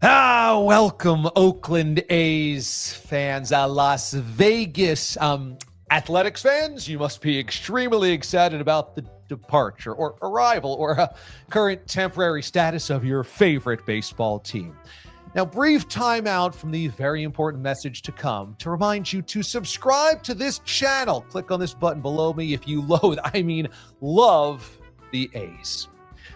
Welcome, Oakland A's fans, Las Vegas athletics fans. You must be extremely excited about the departure or arrival or current temporary status of your favorite baseball team. Now, brief timeout from the very important message to come to remind you to subscribe to this channel. Click on this button below me if you love the A's.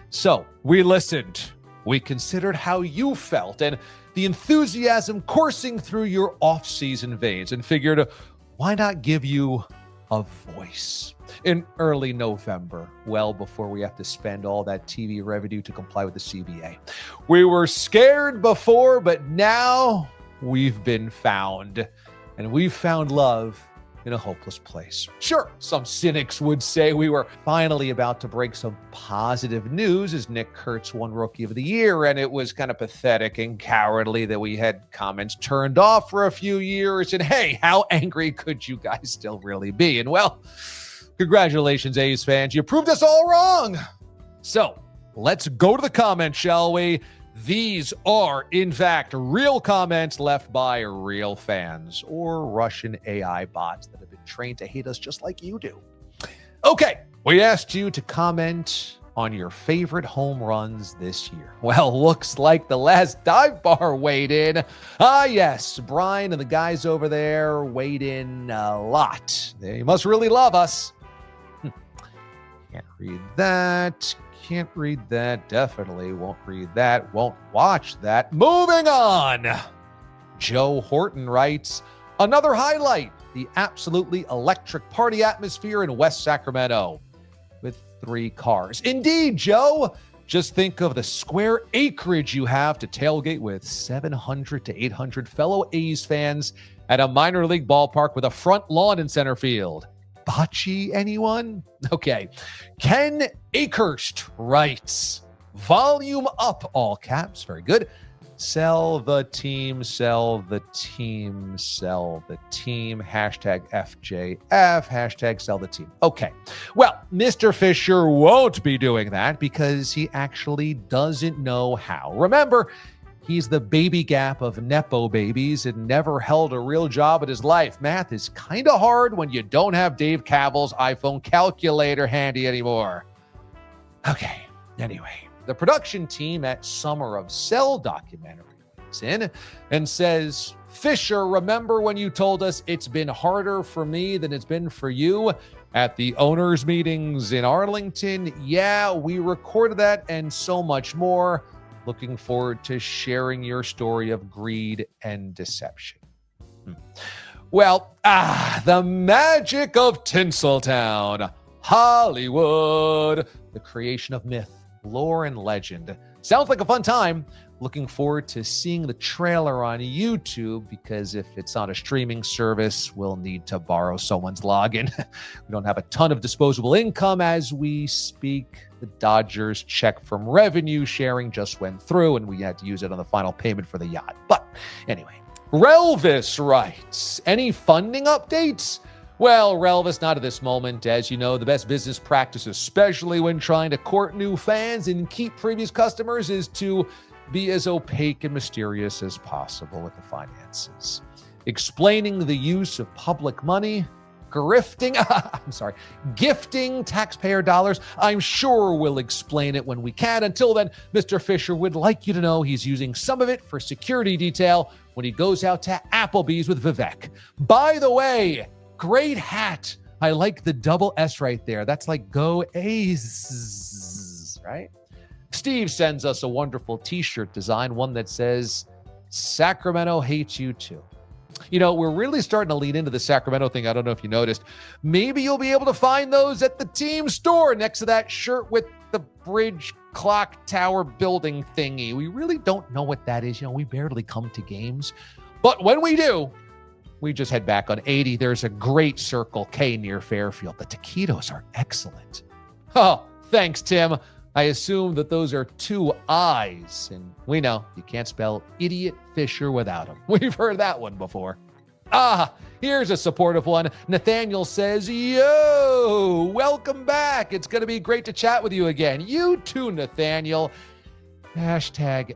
So, we listened. We considered how you felt and the enthusiasm coursing through your off-season veins and figured, why not give you a voice? In early November, well before we have to spend all that TV revenue to comply with the CBA. We were scared before, but now we've been found. And we've found love in a hopeless place. Sure, some cynics would say we were finally about to break some positive news as Nick Kurtz won Rookie of the Year, and it was kind of pathetic and cowardly that we had comments turned off for a few years, and hey, how angry could you guys still really be? And well, congratulations, A's fans, you proved us all wrong. So, let's go to the comments, shall we? These are, in fact, real comments left by real fans or Russian AI bots that have been trained to hate us just like you do. Okay, we asked you to comment on your favorite home runs this year. Well, looks like the last dive bar weighed in. Yes, Brian and the guys over there weighed in a lot. They must really love us. Can't read that. Can't read that. Definitely won't read that. Won't watch that. Moving on. Joe Horton writes, another highlight, the absolutely electric party atmosphere in West Sacramento with 3 cars. Indeed, Joe. Just think of the square acreage you have to tailgate with 700 to 800 fellow A's fans at a minor league ballpark with a front lawn in center field. Bocce, anyone? Okay. Ken Akehurst writes, volume up, all caps. Very good. Sell the team, sell the team, sell the team. Hashtag FJF, hashtag sell the team. Okay. Well, Mr. Fisher won't be doing that because he actually doesn't know how. Remember, he's the baby gap of Nepo babies and never held a real job in his life. Math is kind of hard when you don't have Dave Cavill's iPhone calculator handy anymore. Okay, anyway, the production team at Summer of Cell documentary writes in and says, Fisher, remember when you told us it's been harder for me than it's been for you at the owners' meetings in Arlington? Yeah, we recorded that and so much more. Looking forward to sharing your story of greed and deception. Well, the magic of Tinseltown, Hollywood, the creation of myth, lore, and legend. Sounds like a fun time. Looking forward to seeing the trailer on YouTube because if it's on a streaming service, we'll need to borrow someone's login. We don't have a ton of disposable income as we speak. The Dodgers check from revenue sharing just went through and we had to use it on the final payment for the yacht. But anyway, Relvis writes, any funding updates? Well, Relvis, not at this moment. As you know, the best business practice, especially when trying to court new fans and keep previous customers, is to be as opaque and mysterious as possible with the finances. Explaining the use of public money, gifting taxpayer dollars. I'm sure we'll explain it when we can. Until then, Mr. Fisher would like you to know he's using some of it for security detail when he goes out to Applebee's with Vivek. By the way, great hat. I like the double S right there. That's like go A's, right? Steve sends us a wonderful t-shirt design, one that says, Sacramento hates you too. You know, we're really starting to lean into the Sacramento thing. I don't know if you noticed. Maybe you'll be able to find those at the team store next to that shirt with the bridge clock tower building thingy. We really don't know what that is. You know, we barely come to games. But when we do, we just head back on 80. There's a great Circle K near Fairfield. The taquitos are excellent. Oh, thanks, Tim. I assume that those are 2 I's, and we know you can't spell Idiot Fisher without them. We've heard that one before. Here's a supportive one. Nathaniel says, yo, welcome back. It's going to be great to chat with you again. You too, Nathaniel. Hashtag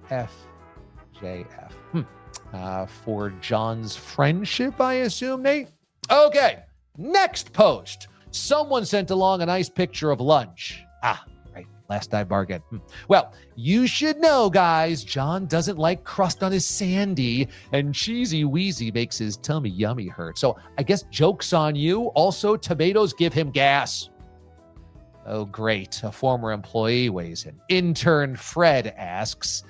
FJF. For John's friendship, I assume, Nate? Okay, next post. Someone sent along a nice picture of lunch. Right, last I bargained. Well, you should know, guys, John doesn't like crust on his sandy, and cheesy wheezy makes his tummy yummy hurt. So I guess joke's on you. Also, tomatoes give him gas. Oh, great. A former employee weighs in. Intern Fred asks,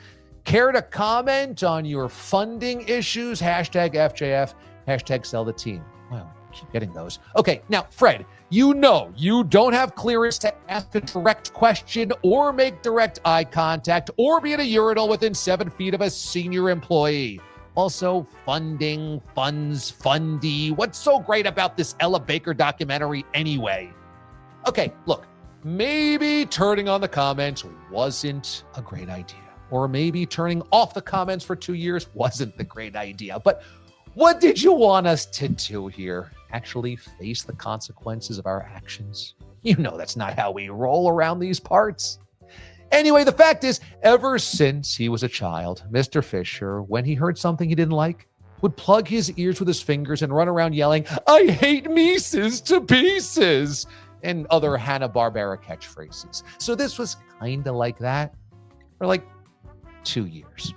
care to comment on your funding issues? Hashtag FJF, hashtag sell the team. Well, keep getting those. Okay, now, Fred, you know you don't have clearance to ask a direct question or make direct eye contact or be in a urinal within 7 feet of a senior employee. Also, funding, funds, fundy. What's so great about this Ella Baker documentary anyway? Okay, look. Maybe turning on the comments wasn't a great idea. Or maybe turning off the comments for 2 years wasn't the great idea. But what did you want us to do here? Actually face the consequences of our actions? You know that's not how we roll around these parts. Anyway, the fact is, ever since he was a child, Mr. Fisher, when he heard something he didn't like, would plug his ears with his fingers and run around yelling, "I hate Mises to pieces," and other Hanna-Barbera catchphrases. So this was kind of like that for like 2 years.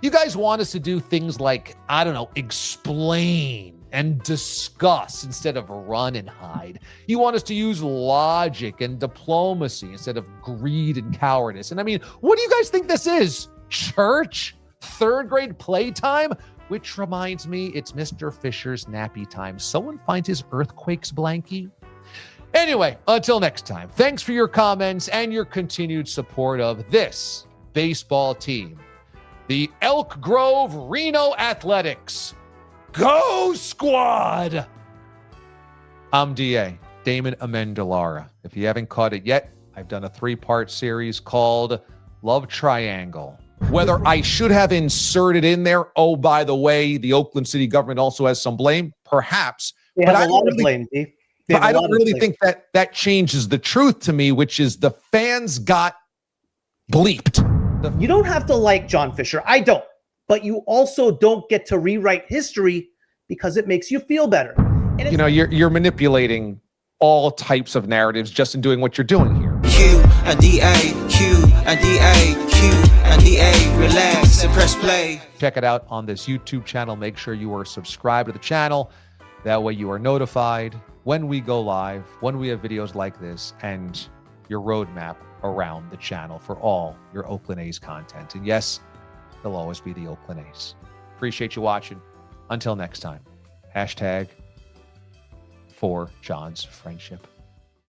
You guys want us to do things like, I don't know, explain and discuss instead of run and hide. You want us to use logic and diplomacy instead of greed and cowardice. And I mean, what do you guys think this is? Church? Third grade playtime? Which reminds me, it's Mr. Fisher's nappy time. Someone find his earthquakes blankie. Anyway, until next time, thanks for your comments and your continued support of this baseball team, the Elk Grove Reno Athletics. Go Squad! I'm DA, Damon Amendolara. If you haven't caught it yet, I've done a 3-part series called Love Triangle. Whether I should have inserted in there, oh, by the way, the Oakland City government also has some blame, perhaps. They have a lot of blame, D. But I don't really think that changes the truth to me, which is the fans got bleeped. You don't have to like John Fisher. I don't. But you also don't get to rewrite history because it makes you feel better. And you know, you're manipulating all types of narratives just in doing what you're doing here. Q and DA, Q and DA, Q and DA, relax and press play. Check it out on this YouTube channel. Make sure you are subscribed to the channel. That way you are notified when we go live, when we have videos like this, and your roadmap around the channel for all your Oakland A's content. And yes, they'll always be the Oakland A's. Appreciate you watching. Until next time, hashtag for John's friendship.